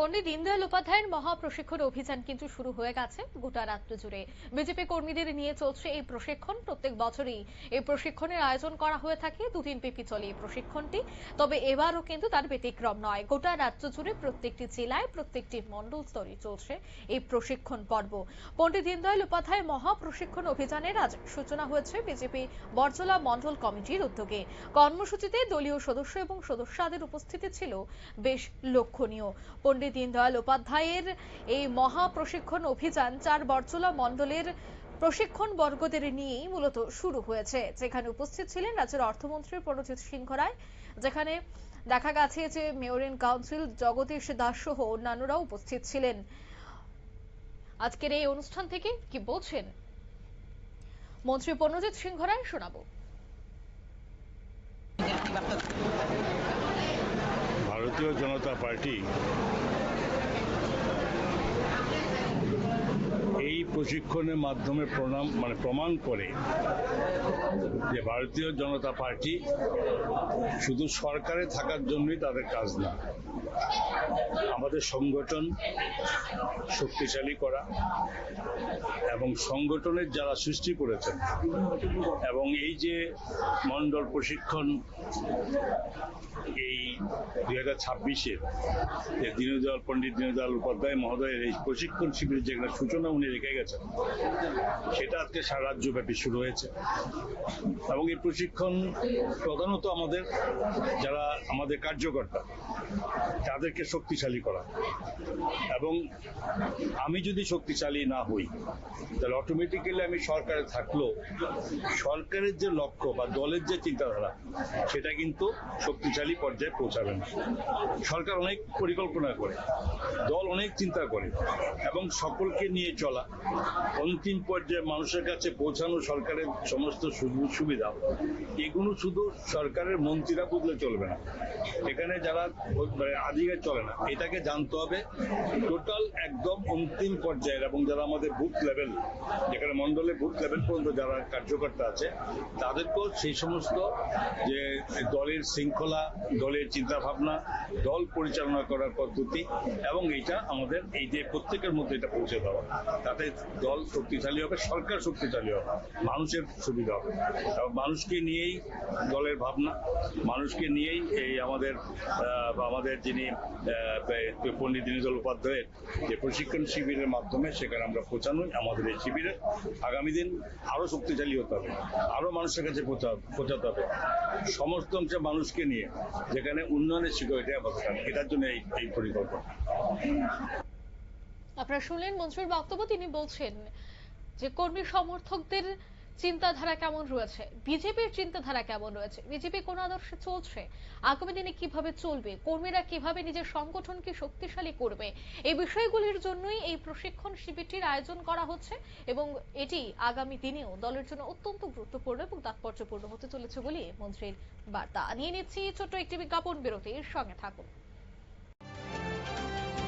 পণ্ডিত দীনদয়াল উপাধ্যায়ের মহাপ্রশিক্ষণ অভিযান কিন্তু শুরু হয়ে গেছে গোটা রাজ্য জুড়ে। বিজেপি কর্মীদের নিয়ে চলছে এই প্রশিক্ষণ। প্রত্যেক বছরই এই প্রশিক্ষণের আয়োজন করা হয়ে থাকে। দুদিন ব্যাপী চলে এই প্রশিক্ষণটি। তবে এবারও কিন্তু তার ব্যতিক্রম নয়। গোটা রাজ্য জুড়ে প্রত্যেকটি জেলায় প্রত্যেকটি মণ্ডল স্তরে চলছে এই প্রশিক্ষণ পর্ব। পণ্ডিত দীনদয়াল উপাধ্যায় মহাপ্রশিক্ষণ অভিযানের আজ সূচনা হয়েছে বিজেপি বরজলা মণ্ডল কমিটির উদ্যোগে। কর্মসূচিতে দলীয় সদস্য এবং সদস্যদের উপস্থিতি ছিল বেশ লক্ষণীয়। পণ্ডিত দীনদয়াল উপাধ্যায়ের এই মহা প্রশিক্ষণ অভিযান 4 বরজলা মণ্ডলের প্রশিক্ষণ বর্গদের নিয়েই মূলত শুরু হয়েছে, যেখানে উপস্থিত ছিলেন রাজ্যের অর্থমন্ত্রী প্রণজিৎ সিংহ রায়, যেখানে দেখা গেছে যে mayor in council Jagadish Das সহ অন্যান্যরাও উপস্থিত ছিলেন। আজকের এই অনুষ্ঠান থেকে কি বলছেন মন্ত্রী প্রণজিৎ সিংহ রায় শোনাবো। ভারতীয় জনতা পার্টি এই প্রশিক্ষণের মাধ্যমে প্রমাণ করে যে ভারতীয় জনতা পার্টি শুধু সরকারে থাকার জন্যই তাদের কাজ না, আমাদের সংগঠন শক্তিশালী করা এবং সংগঠনের যারা সৃষ্টি করেছেন এবং এই যে মণ্ডল প্রশিক্ষণ এই 2026-এর পণ্ডিত দীনদয়াল উপাধ্যায় মহোদয়ের এই প্রশিক্ষণ শিবিরের যেখানে সূচনা উনি রেখে গেছেন, সেটা আজকে সারা রাজ্যব্যাপী শুরু হয়েছে। এবং এই প্রশিক্ষণ প্রধানত যারা আমাদের কার্যকর্তা তাদেরকে শক্তিশালী করা, এবং আমি যদি শক্তিশালী না হই তাহলে অটোমেটিক্যালি আমি সরকারে থাকলেও সরকারের যে লক্ষ্য বা দলের যে চিন্তাধারা সেটা কিন্তু শক্তিশালী পর্যায়ে পৌঁছাবে না। সরকার অনেক পরিকল্পনা করে, দল অনেক চিন্তা করে, এবং সকলকে নিয়ে চলা, অন্তিম পর্যায়ে মানুষের কাছে পৌঁছানো সরকারের সমস্ত সুযোগ সুবিধা, এগুলো শুধু সরকারের মন্ত্রীরা বুঝলে চলবে না, এখানে যারা আধিকারিক চলে না, এটাকে জানতে হবে টোটাল একদম অন্তিম পর্যায়ের, এবং যারা আমাদের বুথ লেভেল, যেখানে মন্ডলে বুথ লেভেল পর্যন্ত যারা কার্যকর্তা আছে তাদেরকেও সেই সমস্ত যে দলের শৃঙ্খলা, দলের চিন্তা ভাবনা, দল পরিচালনা করার পদ্ধতি, এবং এটা আমাদের এই যে প্রত্যেকের মধ্যে এটা পৌঁছে দেওয়া, তাতে দল শক্তিশালী হবে, সরকার শক্তিশালী হবে, মানুষের সুবিধা হবে, এবং মানুষকে নিয়েই দলের ভাবনা, মানুষকে নিয়েই এই আমাদের যিনি পণ্ডিত দীনদয়াল উপাধ্যায়ের যে প্রশিক্ষণ শিবিরের মাধ্যমে সেখানে আমরা পৌঁছানোই আমাদের এই শিবিরে। আগামী দিন আরো শক্তিশালী হতে হবে, আরো মানুষের কাছে পৌঁছাতে হবে, সমস্ত অংশে মানুষকে নিয়ে, যেখানে উন্নয়নের শিখর, এটার জন্য এই পরিকল্পনা। আপনারা শুনলেন মন্ত্রীর বক্তব্য। তিনি বলছেন যে কর্মী সমর্থকদের চিন্তাধারা কেমন রয়েছে, বিজেপির চিন্তাধারা কেমন রয়েছে, বিজেপি কোন আদর্শে চলছে, আগামী দিনে কিভাবে চলবে, কর্মীরা কিভাবে নিজের সংগঠনকে শক্তিশালী করবে, এই বিষয়গুলির জন্যই এই প্রশিক্ষণ শিবিরটির আয়োজন করা হচ্ছে, এবং এটি আগামী দিনেও দলের জন্য অত্যন্ত গুরুত্বপূর্ণ এবং তাৎপর্যপূর্ণ হতে চলেছে বলে মন্ত্রীর বার্তা। নিয়ে নিচ্ছি ছোট্ট একটি বিজ্ঞাপন বিরতির সঙ্গে থাকুন।